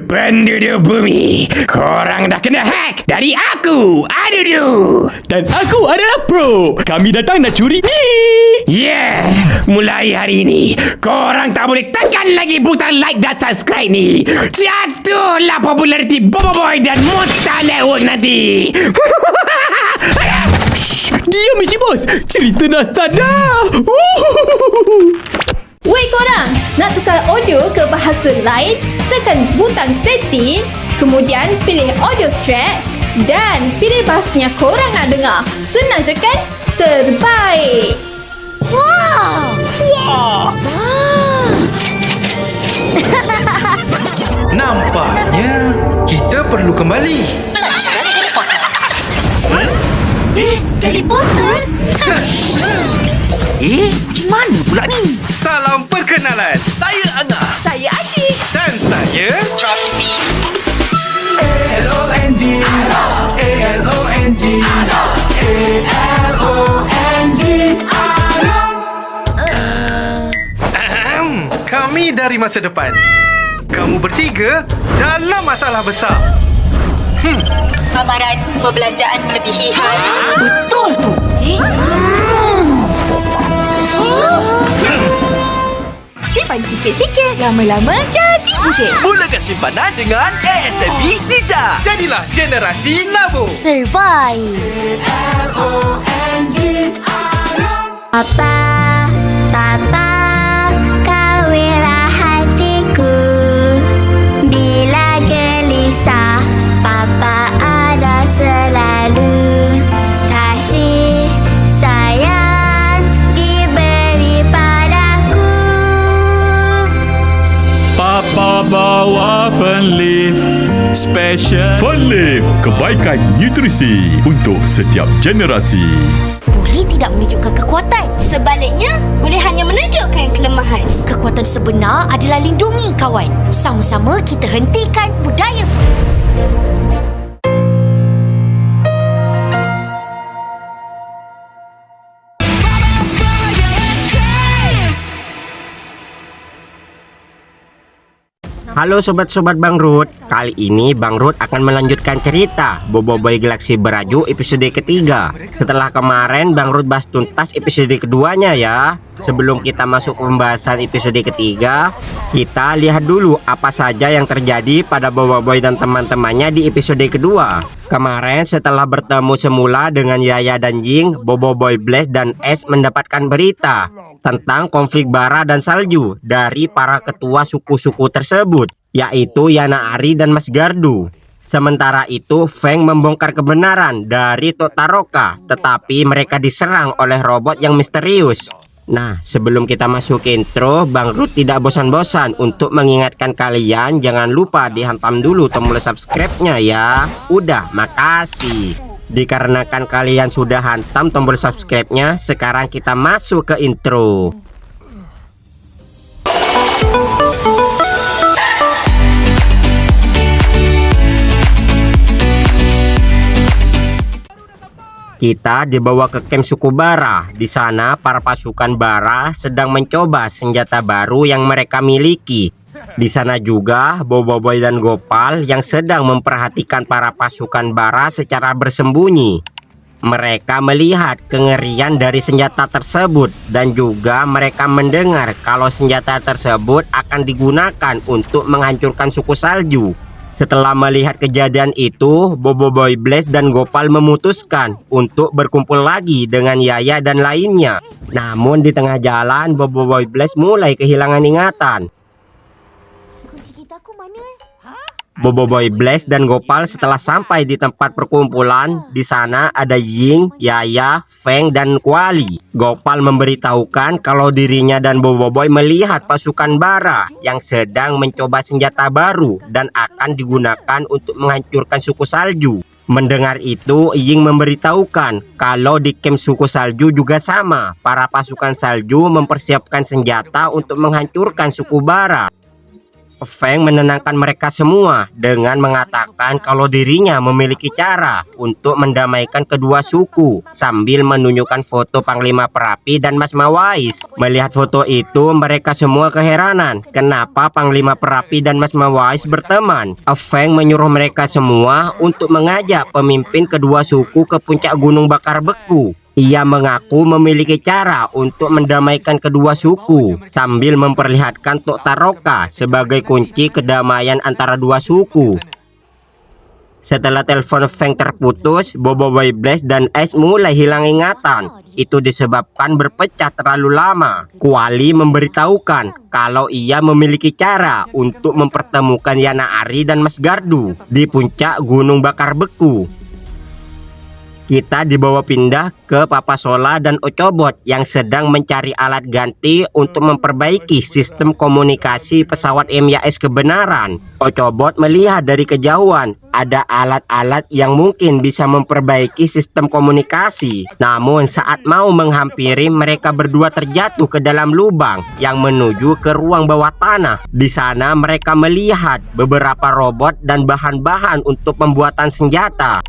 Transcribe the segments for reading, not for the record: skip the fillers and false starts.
Penduduk bumi, korang dah kena hack dari aku, Adudu. Dan aku adalah Pro. Kami datang nak curi ni. Yeah, mulai hari ini, korang tak boleh tekan lagi butang like dan subscribe ni. Jatuhlah populariti Boboiboy dan Monster Network nanti. Shh, diam Michi Bos. Cerita dah start dah. Woi korang, nak tukar audio ke bahasa lain? Tekan butang setting, kemudian pilih audio track dan pilih bahasanya korang nak dengar. Senang je kan? Terbaik! Wow! Wah. Nampaknya kita perlu kembali. Pelajaran Harry Potter. Teleporter? Kucing mana pula ni? Salam perkenalan. Saya Angah. Saya Asyik. Dan saya Trophy. ALONG. ALONG. ALONG. kami dari masa depan. Kamu bertiga dalam masalah besar. Amaran perbelanjaan melebihi hal. Betul tu. Simpan sikit-sikit, lama-lama jadi bukit. Mulakan simpanan dengan ASMB Ninja. Jadilah generasi Labo. Terbaik. Papa, kawinlah hatiku. Bila gelisah, Papa ada selalu. Kasih sayang diberi padaku. Papa bawa Fun Leaf Special. Fun Leaf, kebaikan nutrisi untuk setiap generasi. Boleh tidak menunjukkan kekuatan. Sebaliknya, boleh hanya menunjukkan kelemahan. Kekuatan sebenar adalah lindungi kawan. Sama-sama kita hentikan budaya. Halo sobat-sobat Bang Rud. Kali ini Bang Rud akan melanjutkan cerita Boboiboy Galaksi Beraju episode ketiga. Setelah kemarin Bang Rud bahas tuntas episode keduanya ya. Sebelum kita masuk ke pembahasan episode ketiga, kita lihat dulu apa saja yang terjadi pada Boboiboy dan teman-temannya di episode kedua. Kemarin setelah bertemu semula dengan Yaya dan Ying, Boboiboy Blaze dan Ash mendapatkan berita tentang konflik bara dan salju dari para ketua suku-suku tersebut, yaitu Yana Ari dan Mas Gardu. Sementara itu Feng membongkar kebenaran dari Totoroka, tetapi mereka diserang oleh robot yang misterius. Nah, sebelum kita masuk ke intro, Bang Rud tidak bosan-bosan untuk mengingatkan kalian jangan lupa dihantam dulu tombol subscribe-nya ya. Udah, makasih. Dikarenakan kalian sudah hantam tombol subscribe-nya, sekarang kita masuk ke intro. Kita dibawa ke camp suku Bara. Di sana para pasukan Bara sedang mencoba senjata baru yang mereka miliki. Di sana juga Boboiboy dan Gopal yang sedang memperhatikan para pasukan Bara secara bersembunyi. Mereka melihat kengerian dari senjata tersebut dan juga mereka mendengar kalau senjata tersebut akan digunakan untuk menghancurkan suku salju. Setelah melihat kejadian itu, Boboiboy Blaze dan Gopal memutuskan untuk berkumpul lagi dengan Yaya dan lainnya. Namun di tengah jalan, Boboiboy Blaze mulai kehilangan ingatan. Kunci gitarku mana? Boboiboy Blaze dan Gopal setelah sampai di tempat perkumpulan, di sana ada Ying, Yaya, Feng, dan Kuali. Gopal memberitahukan kalau dirinya dan Boboiboy melihat pasukan Bara yang sedang mencoba senjata baru dan akan digunakan untuk menghancurkan suku salju. Mendengar itu, Ying memberitahukan kalau di camp suku salju juga sama. Para pasukan salju mempersiapkan senjata untuk menghancurkan suku Bara. Feng menenangkan mereka semua dengan mengatakan kalau dirinya memiliki cara untuk mendamaikan kedua suku sambil menunjukkan foto Panglima Perapi dan Mas Mawais. Melihat foto itu, mereka semua keheranan kenapa Panglima Perapi dan Mas Mawais berteman. Feng menyuruh mereka semua untuk mengajak pemimpin kedua suku ke puncak Gunung Bakar Beku. Ia mengaku memiliki cara untuk mendamaikan kedua suku sambil memperlihatkan Tok Taroka sebagai kunci kedamaian antara dua suku. Setelah telepon Feng terputus, Boboiboy Blaze dan Ace mulai hilang ingatan. Itu disebabkan berpecah terlalu lama. Kuali memberitahukan kalau ia memiliki cara untuk mempertemukan Yana Ari dan Mas Gardu di puncak Gunung Bakar Beku. Kita dibawa pindah ke Papa Sola dan Ocobot yang sedang mencari alat ganti untuk memperbaiki sistem komunikasi pesawat MYS kebenaran. Ocobot melihat dari kejauhan ada alat-alat yang mungkin bisa memperbaiki sistem komunikasi. Namun saat mau menghampiri, mereka berdua terjatuh ke dalam lubang yang menuju ke ruang bawah tanah. Di sana mereka melihat beberapa robot dan bahan-bahan untuk pembuatan senjata.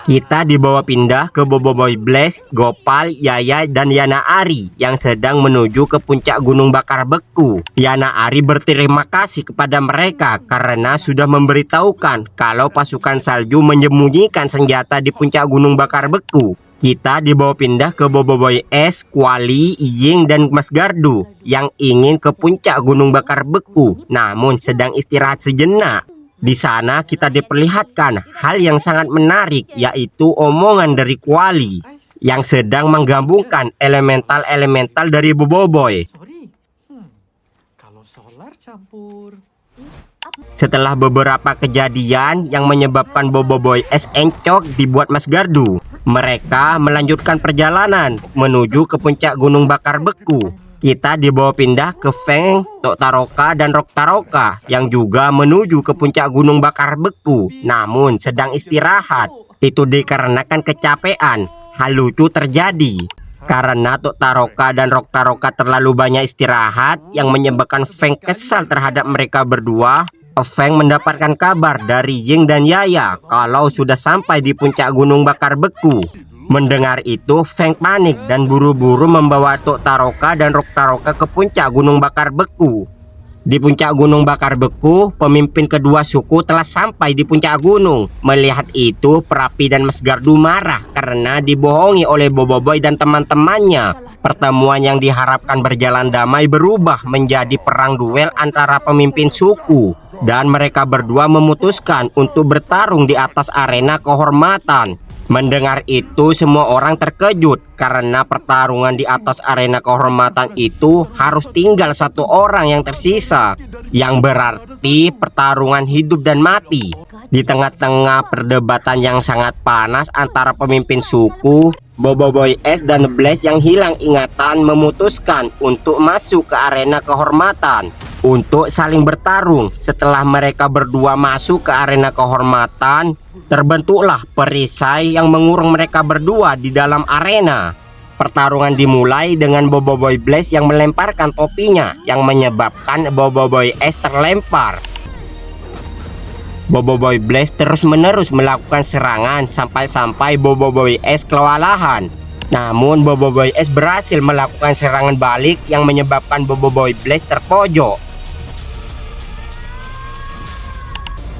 Kita dibawa pindah ke Boboiboy Blaze, Gopal, Yaya, dan Yana Ari yang sedang menuju ke puncak Gunung Bakar Beku. Yana Ari berterima kasih kepada mereka karena sudah memberitahukan kalau pasukan salju menyembunyikan senjata di puncak Gunung Bakar Beku. Kita dibawa pindah ke Boboiboy S, Kuali, Ying, dan Mas Gardu yang ingin ke puncak Gunung Bakar Beku namun sedang istirahat sejenak. Di sana kita diperlihatkan hal yang sangat menarik, yaitu omongan dari Kuali yang sedang menggabungkan elemental-elemental dari Boboiboy. Kalau solar campur. Setelah beberapa kejadian yang menyebabkan Boboiboy S encok dibuat Mas Gardu, mereka melanjutkan perjalanan menuju ke puncak Gunung Bakar Beku. Kita dibawa pindah ke Feng, Tok Taroka, dan Rok Taroka yang juga menuju ke puncak Gunung Bakar Beku namun sedang istirahat. Itu dikarenakan kecapean. Hal lucu terjadi karena Tok Taroka dan Rok Taroka terlalu banyak istirahat yang menyebabkan Feng kesal terhadap mereka berdua. Feng mendapatkan kabar dari Ying dan Yaya kalau sudah sampai di puncak Gunung Bakar Beku. Mendengar itu, Feng panik dan buru-buru membawa Tok Taroka dan Rok Taroka ke puncak Gunung Bakar Beku. Di puncak Gunung Bakar Beku, pemimpin kedua suku telah sampai di puncak gunung. Melihat itu, Perapi dan Mas Gardu marah karena dibohongi oleh Boboiboy dan teman-temannya. Pertemuan yang diharapkan berjalan damai berubah menjadi perang duel antara pemimpin suku. Dan mereka berdua memutuskan untuk bertarung di atas arena kehormatan. Mendengar itu, semua orang terkejut karena pertarungan di atas arena kehormatan itu harus tinggal satu orang yang tersisa, yang berarti pertarungan hidup dan mati. Di tengah-tengah perdebatan yang sangat panas antara pemimpin suku, Boboiboy S dan Blaze yang hilang ingatan memutuskan untuk masuk ke arena kehormatan untuk saling bertarung. Setelah mereka berdua masuk ke arena kehormatan, terbentuklah perisai yang mengurung mereka berdua di dalam arena. Pertarungan dimulai dengan Boboiboy Blaze yang melemparkan topinya yang menyebabkan Boboiboy S terlempar. Boboiboy Blaze terus-menerus melakukan serangan sampai Boboiboy S kewalahan. Namun Boboiboy S berhasil melakukan serangan balik yang menyebabkan Boboiboy Blaze terpojok.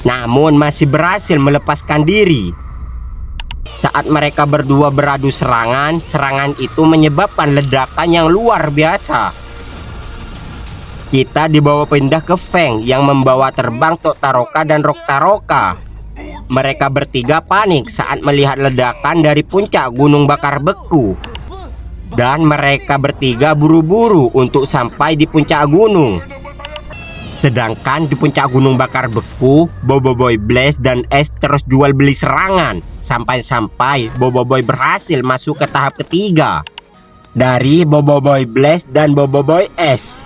Namun masih berhasil melepaskan diri. Saat mereka berdua beradu serangan itu menyebabkan ledakan yang luar biasa. Kita dibawa pindah ke Feng yang membawa terbang Tok Taroka dan Rok Taroka. Mereka bertiga panik saat melihat ledakan dari puncak Gunung Bakar Beku. Dan mereka bertiga buru-buru untuk sampai di puncak gunung. Sedangkan di puncak Gunung Bakar Beku, Boboiboy Blaze dan S terus jual beli serangan. Sampai Boboiboy berhasil masuk ke tahap ketiga dari Boboiboy Blaze dan Boboiboy S.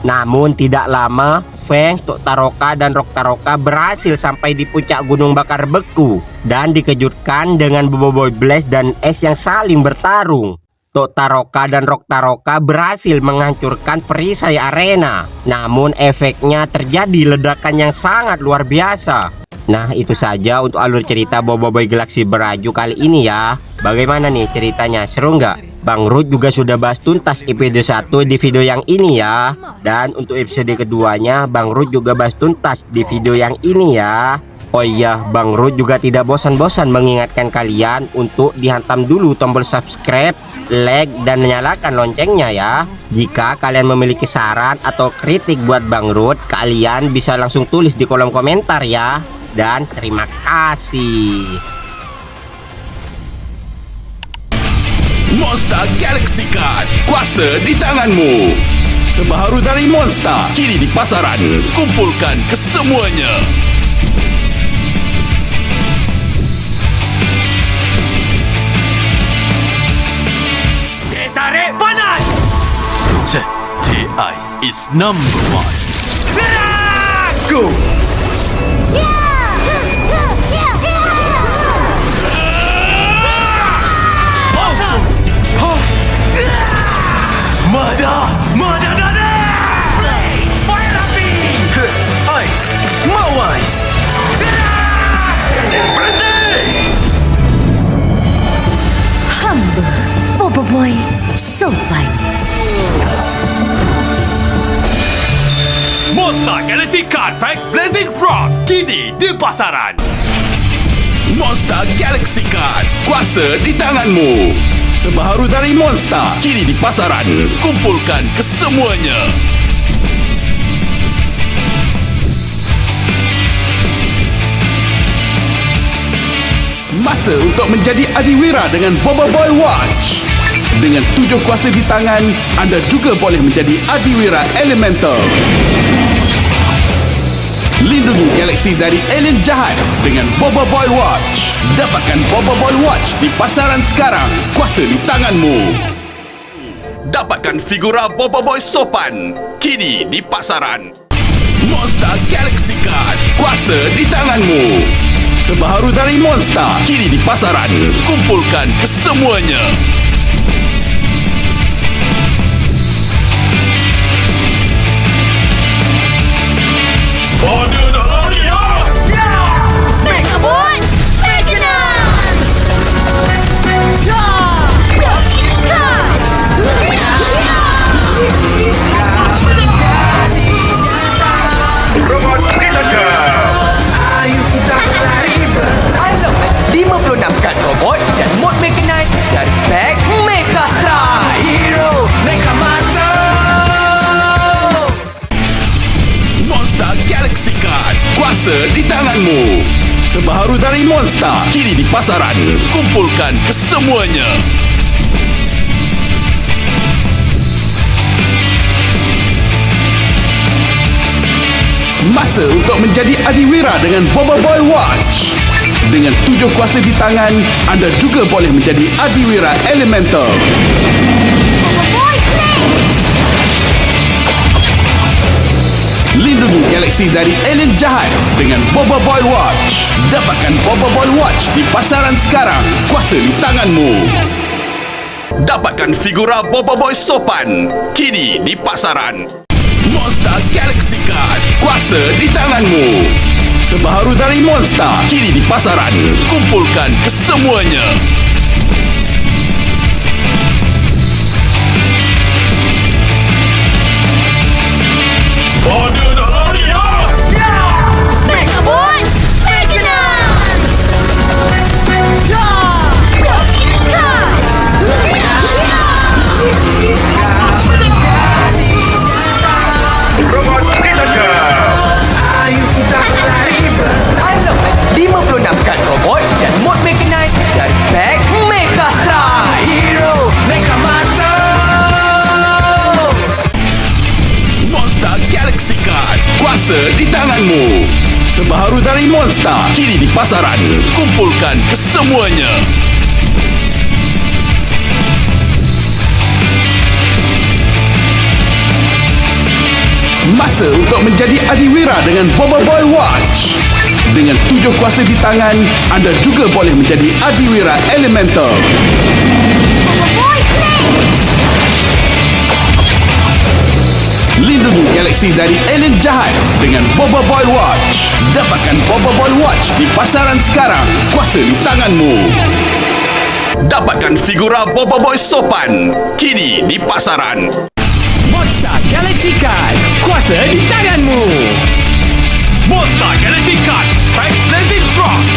Namun tidak lama, Feng, Tok Taroka, dan Rok Taroka berhasil sampai di puncak gunung bakar beku dan dikejutkan dengan Boboiboy Blast dan es yang saling bertarung. Tok Taroka dan Rok Taroka berhasil menghancurkan perisai arena. Namun efeknya terjadi ledakan yang sangat luar biasa. Nah, itu saja untuk alur cerita Boboiboy Galaxy Beraju kali ini ya. Bagaimana nih ceritanya? Seru nggak? Bang Ruth juga sudah bahas tuntas episode 1 di video yang ini ya. Dan untuk episode keduanya Bang Ruth juga bahas tuntas di video yang ini ya. Oh iya, Bang Ruth juga tidak bosan-bosan mengingatkan kalian untuk dihantam dulu tombol subscribe, like, dan nyalakan loncengnya ya. Jika kalian memiliki saran atau kritik buat Bang Ruth, kalian bisa langsung tulis di kolom komentar ya. Dan terima kasih. Monster Galaxy Card, kuasa di tanganmu. Terbaru dari Monster, kini di pasaran. Kumpulkan kesemuanya. Tarik panas! T-Ice is number 1. Serang! Go! Mada dada! Fire api! Ais, mau ais. Berhenti! Hamba Boboiboy sopan. Monster Galaxy Card Pack Blazing Frost kini di pasaran. Monster Galaxy Card, kuasa di tanganmu. Terbaru dari Monster, kini di pasaran. Kumpulkan kesemuanya. Masa untuk menjadi adiwira dengan Boboiboy Watch. Dengan 7 kuasa di tangan, anda juga boleh menjadi adiwira elemental. Lindungi galaksi dari alien jahat dengan Boboiboy Watch. Dapatkan Boboiboy Watch di pasaran sekarang. Kuasa di tanganmu. Dapatkan figura Boboiboy sopan. Kini di pasaran. Monster Galaxy Card. Kuasa di tanganmu. Terbaru dari Monster. Kini di pasaran. Kumpulkan kesemuanya. Berkebun Magnus. Robot Predator. Ayo kita berlari bersama. 56 kad robot dan mod mechanized dari pack Mecha Strike. Hero Mecha Mata. Monster Galaxy Card. Kuasa di tanganmu. Terbaru dari Monster. Kini di pasaran. Kumpulkan kesemuanya. Masa untuk menjadi adiwira dengan Boboiboy Watch. Dengan 7 kuasa di tangan, anda juga boleh menjadi adiwira elemental. Boboiboy Blaze. Lindungi galaksi dari alien jahat dengan Boboiboy Watch. Dapatkan Boboiboy Watch di pasaran sekarang. Kuasa di tanganmu. Dapatkan figura Boboiboy sopan. Kini di pasaran. Monster Galaxy Card. Kuasa di tanganmu. Terbaru dari Monster. Kini di pasaran. Kumpulkan kesemuanya. Berkebun Magnus. Robot Predator. Ayo kita berlari bersama. 56 kad robot dan mod mechanized dari pack Mecha Strike. Hero Mecha Mata. Monster Galaxy Card. Kuasa di tanganmu. Terbaru dari Monster. Kini di pasaran. Kumpulkan kesemuanya. Masa untuk menjadi adiwira dengan Bobo Boy Watch. Dengan 7 kuasa di tangan, anda juga boleh menjadi adiwira elemental. Bobo Boy, please. Lindungi galaksi dari alien jahat dengan Bobo Boy Watch. Dapatkan Bobo Boy Watch di pasaran sekarang. Kuasa di tanganmu. Dapatkan figura Bobo Boy sopan kini di pasaran. Monster Galaxy Card, kuasa di tanganmu. Monster Galaxy Card Pack Blazing Frost.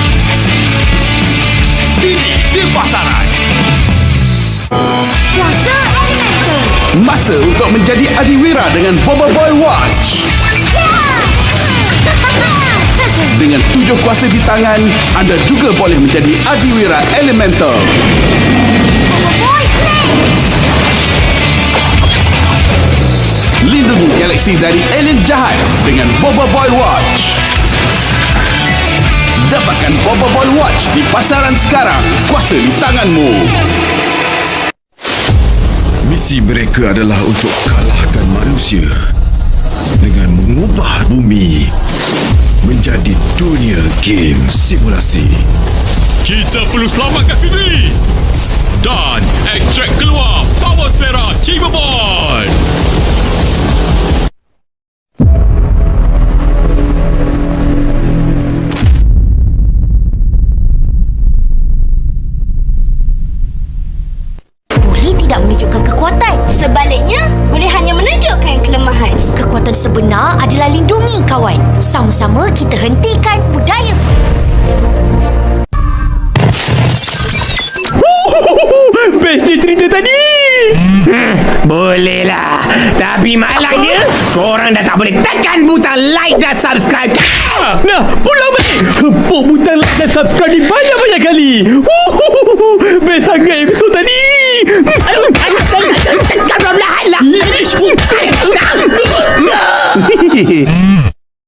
Kini di pasaran. Kuasa elemental. Masa untuk menjadi adiwira dengan Bobo Boy Watch. Dengan 7 kuasa di tangan, anda juga boleh menjadi adiwira elemental. Bobo Boy, please. Lindungi galaksi dari alien jahat dengan Bobo Boy Watch. Dapatkan Bobo Boy Watch di pasaran sekarang. Kuasa di tanganmu. Misi mereka adalah untuk kalahkan manusia dengan mengubah bumi menjadi dunia game simulasi. Kita perlu selamatkan diri dan ekstrak keluar Power Sfera Cyberboy. Boleh tidak menunjukkan kekuatan. Sebaliknya, boleh hanya menunjukkan kelemahan. Kekuatan sebenar adalah lindungi kawan. Sama-sama kita hentikan budaya. Best dia cerita tadi. Bolehlah. Tapi malangnya, korang dah tak boleh tekan butang like dan subscribe. Nah, pulang balik. Hempuk butang like dan subscribe ni banyak-banyak kali. Best sangat episod tadi. Tekan perlahan lah.